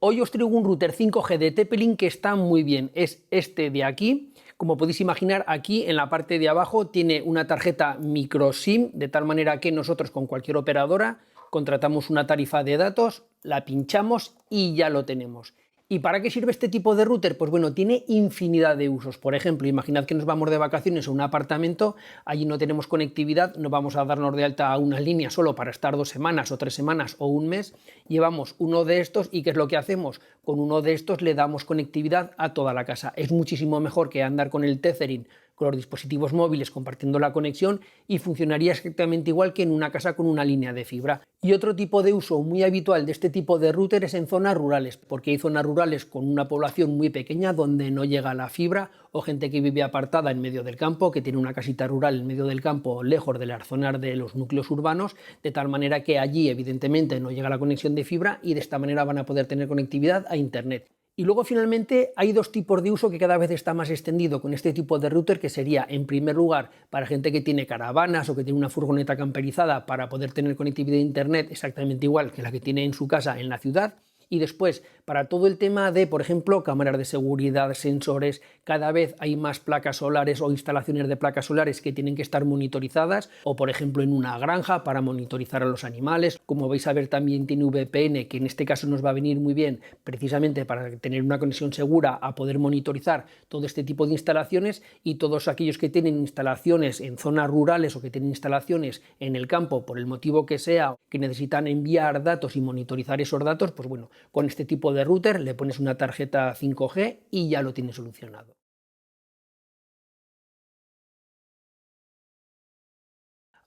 Hoy os traigo un router 5G de TP-Link que está muy bien, es este de aquí. Como podéis imaginar, aquí en la parte de abajo tiene una tarjeta micro SIM, de tal manera que nosotros con cualquier operadora contratamos una tarifa de datos, la pinchamos y ya lo tenemos. ¿Y para qué sirve este tipo de router? Pues bueno, tiene infinidad de usos. Por ejemplo, imaginad que nos vamos de vacaciones a un apartamento, allí no tenemos conectividad, no vamos a darnos de alta a una línea solo para estar 2 semanas o 3 semanas o un mes. Llevamos uno de estos y ¿qué es lo que hacemos? Con uno de estos le damos conectividad a toda la casa. Es muchísimo mejor que andar con el tethering, con los dispositivos móviles compartiendo la conexión, y funcionaría exactamente igual que en una casa con una línea de fibra. Y otro tipo de uso muy habitual de este tipo de router es en zonas rurales, porque hay zonas rurales con una población muy pequeña donde no llega la fibra, o gente que vive apartada en medio del campo, que tiene una casita rural en medio del campo, lejos de las zonas de los núcleos urbanos, de tal manera que allí evidentemente no llega la conexión de fibra y de esta manera van a poder tener conectividad a internet. Y luego finalmente hay dos tipos de uso que cada vez está más extendido con este tipo de router, que sería en primer lugar para gente que tiene caravanas o que tiene una furgoneta camperizada para poder tener conectividad a internet exactamente igual que la que tiene en su casa en la ciudad. Y después, para todo el tema de, por ejemplo, cámaras de seguridad, sensores, cada vez hay más placas solares o instalaciones de placas solares que tienen que estar monitorizadas, o por ejemplo en una granja para monitorizar a los animales. Como vais a ver, también tiene VPN, que en este caso nos va a venir muy bien precisamente para tener una conexión segura a poder monitorizar todo este tipo de instalaciones. Y todos aquellos que tienen instalaciones en zonas rurales o que tienen instalaciones en el campo, por el motivo que sea, que necesitan enviar datos y monitorizar esos datos, pues bueno, con este tipo de router le pones una tarjeta 5G y ya lo tienes solucionado.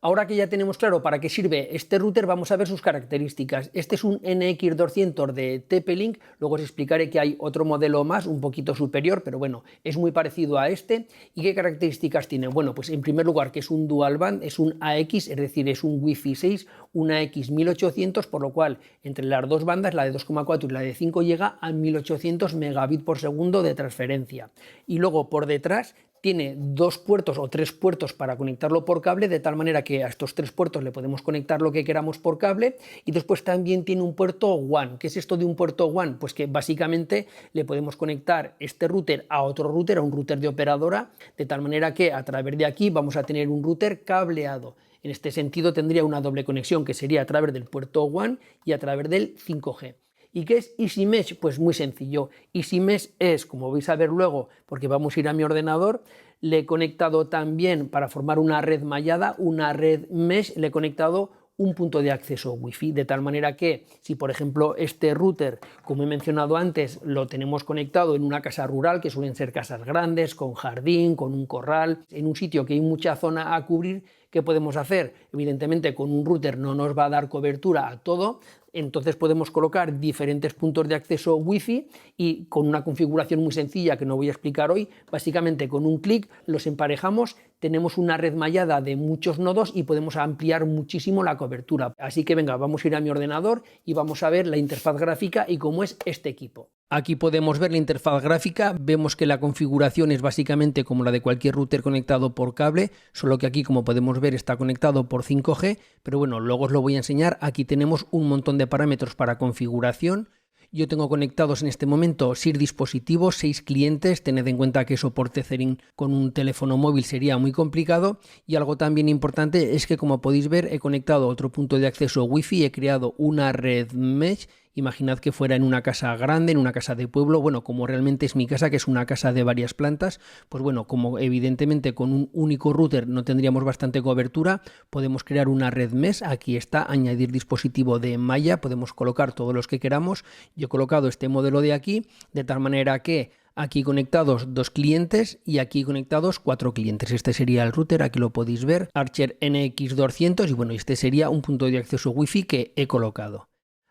Ahora que ya tenemos claro para qué sirve este router, vamos a ver sus características. Este es un NX200 de TP-Link, luego os explicaré que hay otro modelo más, un poquito superior, pero bueno, es muy parecido a este. ¿Y qué características tiene? Bueno, pues en primer lugar que es un dual band, es un AX, es decir, es un Wi-Fi 6, un AX 1800, por lo cual entre las dos bandas, la de 2,4 y la de 5, llega a 1800 megabits por segundo de transferencia. Y luego por detrás tiene 2 puertos o 3 puertos para conectarlo por cable, de tal manera que a estos 3 puertos le podemos conectar lo que queramos por cable. Y después también tiene un puerto WAN. ¿Qué es esto de un puerto WAN? Pues que básicamente le podemos conectar este router a otro router, a un router de operadora, de tal manera que a través de aquí vamos a tener un router cableado. En este sentido tendría una doble conexión, que sería a través del puerto WAN y a través del 5G. ¿Y qué es EasyMesh? Pues muy sencillo. EasyMesh es, como vais a ver luego, porque vamos a ir a mi ordenador, le he conectado también para formar una red mallada, una red mesh, le he conectado un punto de acceso Wi-Fi, de tal manera que si por ejemplo este router, como he mencionado antes, lo tenemos conectado en una casa rural, que suelen ser casas grandes, con jardín, con un corral, en un sitio que hay mucha zona a cubrir, ¿qué podemos hacer? Evidentemente con un router no nos va a dar cobertura a todo, entonces podemos colocar diferentes puntos de acceso Wi-Fi y con una configuración muy sencilla que no voy a explicar hoy, básicamente con un clic los emparejamos, tenemos una red mallada de muchos nodos y podemos ampliar muchísimo la cobertura. Así que venga, vamos a ir a mi ordenador y vamos a ver la interfaz gráfica y cómo es este equipo. Aquí podemos ver la interfaz gráfica, vemos que la configuración es básicamente como la de cualquier router conectado por cable, solo que aquí, como podemos ver, está conectado por 5G, pero bueno, luego os lo voy a enseñar. Aquí tenemos un montón de parámetros para configuración. Yo tengo conectados en este momento 6 dispositivos, 6 clientes. Tened en cuenta que eso por tethering con un teléfono móvil sería muy complicado. Y algo también importante es que, como podéis ver, he conectado otro punto de acceso Wi-Fi, he creado una red mesh. Imaginad que fuera en una casa grande, en una casa de pueblo, bueno, como realmente es mi casa, que es una casa de varias plantas, pues bueno, como evidentemente con un único router no tendríamos bastante cobertura, podemos crear una red mesh. Aquí está, añadir dispositivo de malla, podemos colocar todos los que queramos. Yo he colocado este modelo de aquí, de tal manera que aquí conectados 2 clientes y aquí conectados 4 clientes. Este sería el router, aquí lo podéis ver, Archer NX200, y bueno, este sería un punto de acceso Wi-Fi que he colocado.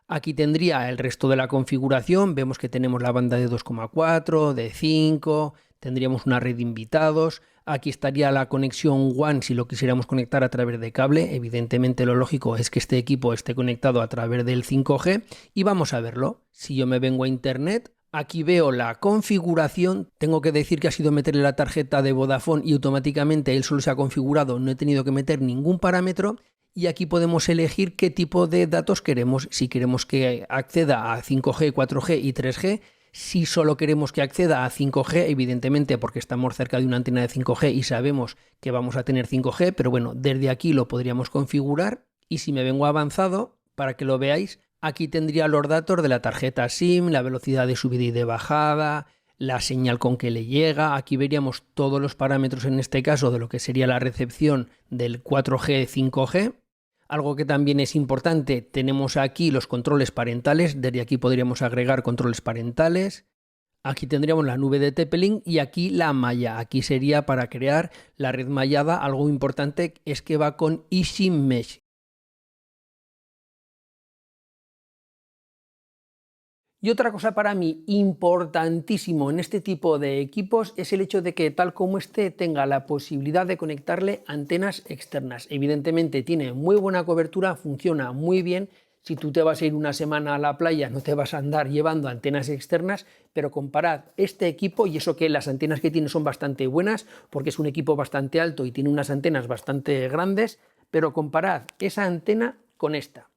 Aquí tendría el resto de la configuración, vemos que tenemos la banda de 2,4, de 5, tendríamos una red de invitados, aquí estaría la conexión WAN si lo quisiéramos conectar a través de cable, evidentemente lo lógico es que este equipo esté conectado a través del 5G y vamos a verlo. Si yo me vengo a internet, aquí veo la configuración, tengo que decir que ha sido meterle la tarjeta de Vodafone y automáticamente él solo se ha configurado, no he tenido que meter ningún parámetro. y aquí podemos elegir qué tipo de datos queremos, si queremos que acceda a 5G, 4G y 3G. Si solo queremos que acceda a 5G, evidentemente porque estamos cerca de una antena de 5G y sabemos que vamos a tener 5G, pero bueno, desde aquí lo podríamos configurar. Y si me vengo a avanzado, para que lo veáis, aquí tendría los datos de la tarjeta SIM, la velocidad de subida y de bajada, la señal con que le llega. Aquí veríamos todos los parámetros en este caso de lo que sería la recepción del 4G, 5G. Algo que también es importante, tenemos aquí los controles parentales, desde aquí podríamos agregar controles parentales. Aquí tendríamos la nube de TP-Link y aquí la malla. Aquí sería para crear la red mallada. Algo importante es que va con eSIM Mesh. Y otra cosa para mí importantísimo en este tipo de equipos es el hecho de que tal como este tenga la posibilidad de conectarle antenas externas. Evidentemente tiene muy buena cobertura, funciona muy bien. Si tú te vas a ir una semana a la playa no te vas a andar llevando antenas externas, pero comparad este equipo, y eso que las antenas que tiene son bastante buenas porque es un equipo bastante alto y tiene unas antenas bastante grandes, pero comparad esa antena con esta.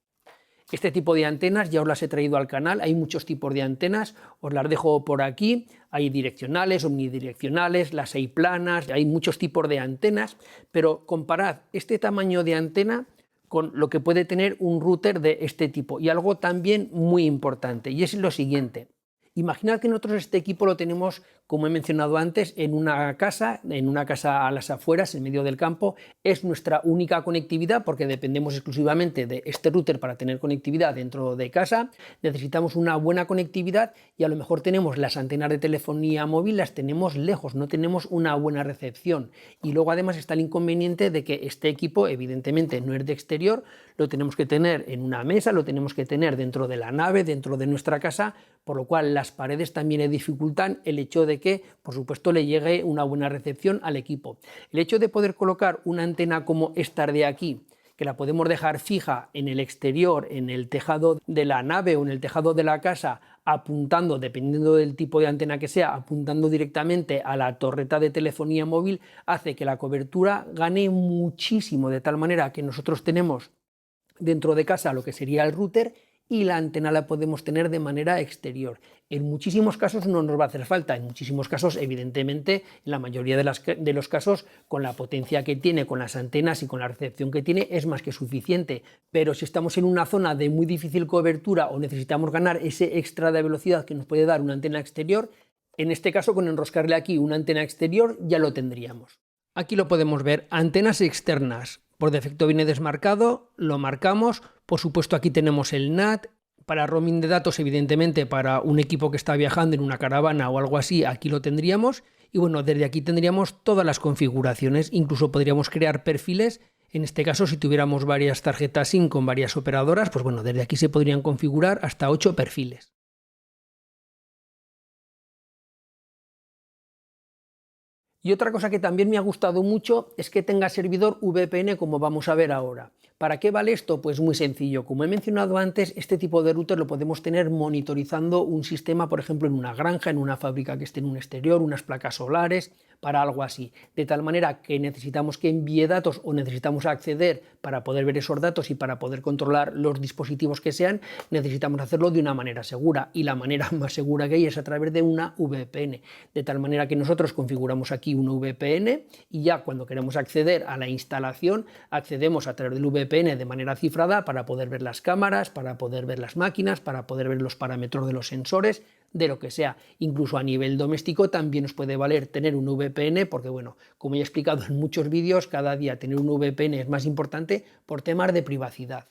Este tipo de antenas ya os las he traído al canal, hay muchos tipos de antenas, os las dejo por aquí, hay direccionales, omnidireccionales, las hay planas, hay muchos tipos de antenas, pero comparad este tamaño de antena con lo que puede tener un router de este tipo. Y algo también muy importante, y es lo siguiente. Imaginad que nosotros este equipo lo tenemos, como he mencionado antes, en una casa a las afueras, en medio del campo. Es nuestra única conectividad porque dependemos exclusivamente de este router para tener conectividad dentro de casa. Necesitamos una buena conectividad y a lo mejor tenemos las antenas de telefonía móvil, las tenemos lejos, no tenemos una buena recepción. Y luego además está el inconveniente de que este equipo evidentemente no es de exterior, lo tenemos que tener en una mesa, lo tenemos que tener dentro de la nave, dentro de nuestra casa, por lo cual las paredes también le dificultan el hecho de que, por supuesto, le llegue una buena recepción al equipo. El hecho de poder colocar una antena como esta de aquí, que la podemos dejar fija en el exterior, en el tejado de la nave o en el tejado de la casa, apuntando, dependiendo del tipo de antena que sea, apuntando directamente a la torreta de telefonía móvil, hace que la cobertura gane muchísimo, de tal manera que nosotros tenemos dentro de casa lo que sería el router y la antena la podemos tener de manera exterior. En muchísimos casos no nos va a hacer falta, en muchísimos casos, evidentemente, en la mayoría de los casos, con la potencia que tiene, con las antenas y con la recepción que tiene, es más que suficiente. Pero si estamos en una zona de muy difícil cobertura o necesitamos ganar ese extra de velocidad que nos puede dar una antena exterior, en este caso, con enroscarle aquí una antena exterior, ya lo tendríamos. Aquí lo podemos ver, antenas externas. Por defecto viene desmarcado, lo marcamos, por supuesto aquí tenemos el NAT, para roaming de datos evidentemente para un equipo que está viajando en una caravana o algo así, aquí lo tendríamos y bueno, desde aquí tendríamos todas las configuraciones, incluso podríamos crear perfiles, en este caso si tuviéramos varias tarjetas SIM con varias operadoras, pues bueno, desde aquí se podrían configurar hasta 8 perfiles. Y otra cosa que también me ha gustado mucho es que tenga servidor VPN como vamos a ver ahora. ¿Para qué vale esto? Pues muy sencillo. Como he mencionado antes, este tipo de router lo podemos tener monitorizando un sistema, por ejemplo, en una granja, en una fábrica que esté en un exterior, unas placas solares, para algo así. De tal manera que necesitamos que envíe datos o necesitamos acceder para poder ver esos datos y para poder controlar los dispositivos que sean, necesitamos hacerlo de una manera segura. Y la manera más segura que hay es a través de una VPN. De tal manera que nosotros configuramos aquí una VPN y ya cuando queremos acceder a la instalación, accedemos a través del VPN de manera cifrada para poder ver las cámaras, para poder ver las máquinas, para poder ver los parámetros de los sensores, de lo que sea. Incluso a nivel doméstico también nos puede valer tener un VPN porque, bueno, como ya he explicado en muchos vídeos, cada día tener un VPN es más importante por temas de privacidad.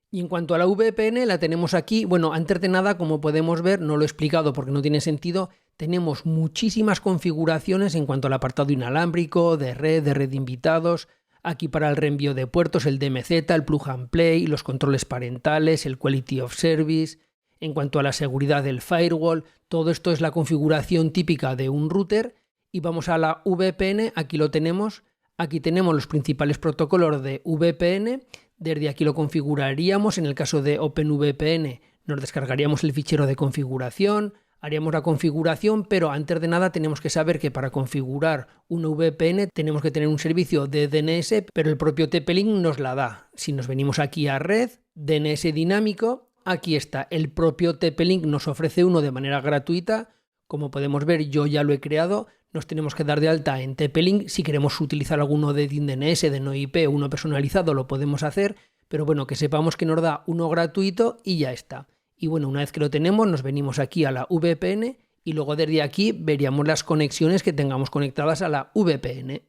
Y en cuanto a la VPN, la tenemos aquí. Bueno, antes de nada, como podemos ver, no lo he explicado porque no tiene sentido, tenemos muchísimas configuraciones en cuanto al apartado inalámbrico, de red de invitados. Aquí para el reenvío de puertos, el DMZ, el plug and play, los controles parentales, el quality of service. En cuanto a la seguridad del firewall, todo esto es la configuración típica de un router. Y vamos a la VPN, aquí lo tenemos. Aquí tenemos los principales protocolos de VPN. Desde aquí lo configuraríamos. En el caso de OpenVPN nos descargaríamos el fichero de configuración. haríamos la configuración, pero antes de nada tenemos que saber que para configurar una VPN tenemos que tener un servicio de DNS, pero el propio TP-Link nos la da. Si nos venimos aquí a red, DNS dinámico, aquí está, el propio TP-Link nos ofrece uno de manera gratuita. Como podemos ver, yo ya lo he creado. Nos tenemos que dar de alta en TP-Link. Si queremos utilizar alguno de DNS, de no IP, uno personalizado, lo podemos hacer, pero bueno, que sepamos que nos da uno gratuito y ya está. Y bueno, una vez que lo tenemos, nos venimos aquí a la VPN y luego desde aquí veríamos las conexiones que tengamos conectadas a la VPN.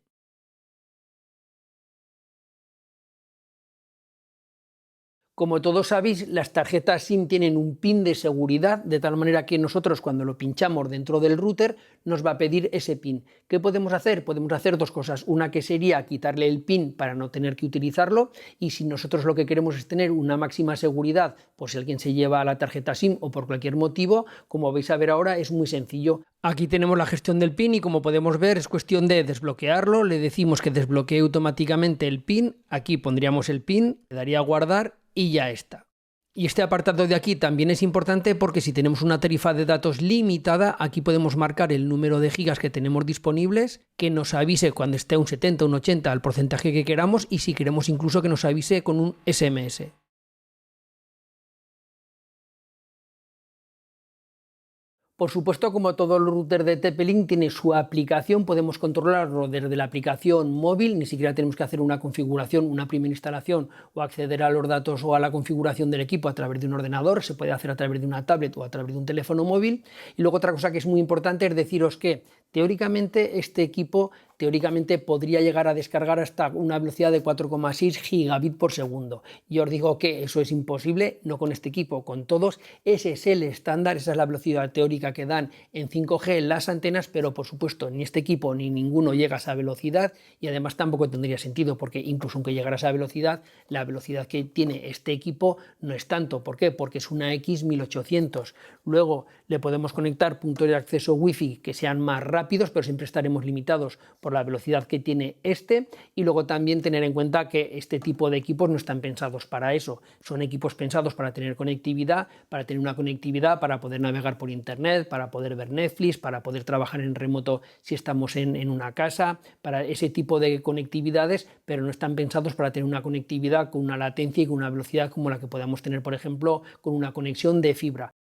Como todos sabéis, las tarjetas SIM tienen un pin de seguridad, de tal manera que nosotros cuando lo pinchamos dentro del router nos va a pedir ese pin. ¿Qué podemos hacer? Podemos hacer dos cosas. Una que sería quitarle el pin para no tener que utilizarlo, y si nosotros lo que queremos es tener una máxima seguridad, pues si alguien se lleva la tarjeta SIM o por cualquier motivo, como vais a ver ahora, es muy sencillo. Aquí tenemos la gestión del PIN y como podemos ver es cuestión de desbloquearlo, le decimos que desbloquee automáticamente el PIN, aquí pondríamos el PIN, le daría a guardar y ya está. Y este apartado de aquí también es importante porque si tenemos una tarifa de datos limitada, aquí podemos marcar el número de gigas que tenemos disponibles, que nos avise cuando esté un 70, un 80, al porcentaje que queramos, y si queremos incluso que nos avise con un SMS. Por supuesto, como todo el router de TP-Link tiene su aplicación, podemos controlarlo desde la aplicación móvil, ni siquiera tenemos que hacer una configuración, una primera instalación o acceder a los datos o a la configuración del equipo a través de un ordenador, se puede hacer a través de una tablet o a través de un teléfono móvil. Y luego otra cosa que es muy importante es deciros que teóricamente este equipo podría llegar a descargar hasta una velocidad de 4,6 gigabit por segundo. Y os digo que eso es imposible, no con este equipo, con todos. Ese es el estándar, esa es la velocidad teórica que dan en 5G las antenas, pero por supuesto ni este equipo ni ninguno llega a esa velocidad, y además tampoco tendría sentido porque incluso aunque llegara a esa velocidad, la velocidad que tiene este equipo no es tanto. ¿Por qué? Porque es una X1800. Luego le podemos conectar puntos de acceso Wi-Fi que sean más rápidos, pero siempre estaremos limitados por la velocidad que tiene este. Y luego también tener en cuenta que este tipo de equipos no están pensados para eso, son equipos pensados para tener conectividad, para tener una conectividad para poder navegar por internet, para poder ver Netflix, para poder trabajar en remoto si estamos en una casa, para ese tipo de conectividades, pero no están pensados para tener una conectividad con una latencia y con una velocidad como la que podamos tener, por ejemplo, con una conexión de fibra.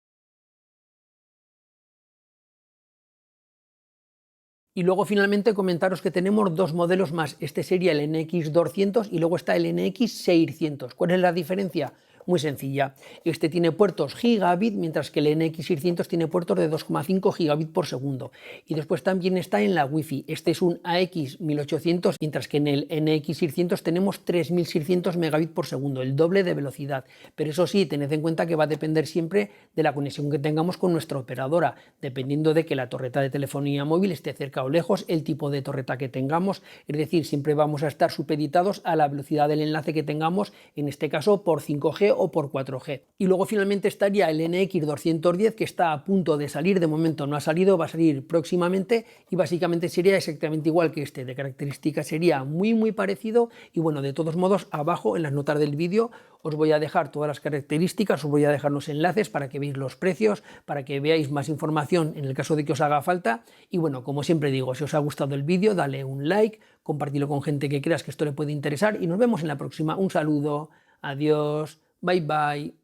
Y luego finalmente comentaros que tenemos dos modelos más. Este sería el NX200 y luego está el NX600. ¿Cuál es la diferencia? Muy sencilla. Este tiene puertos gigabit, mientras que el NX600 tiene puertos de 2,5 gigabit por segundo. Y después también está en la Wi-Fi. Este es un AX1800, mientras que en el NX600 tenemos 3600 megabit por segundo, el doble de velocidad. Pero eso sí, tened en cuenta que va a depender siempre de la conexión que tengamos con nuestra operadora, dependiendo de que la torreta de telefonía móvil esté cerca o lejos, el tipo de torreta que tengamos. Es decir, siempre vamos a estar supeditados a la velocidad del enlace que tengamos, en este caso por 5G o por 4G. Y luego finalmente estaría el NX210, que está a punto de salir, de momento no ha salido, va a salir próximamente, y básicamente sería exactamente igual que este, de características sería muy parecido. Y bueno, de todos modos, abajo en las notas del vídeo os voy a dejar todas las características, os voy a dejar los enlaces para que veáis los precios, para que veáis más información en el caso de que os haga falta. Y bueno, como siempre digo, si os ha gustado el vídeo, dale un like, compartidlo con gente que creas que esto le puede interesar y nos vemos en la próxima. Un saludo, adiós, bye bye.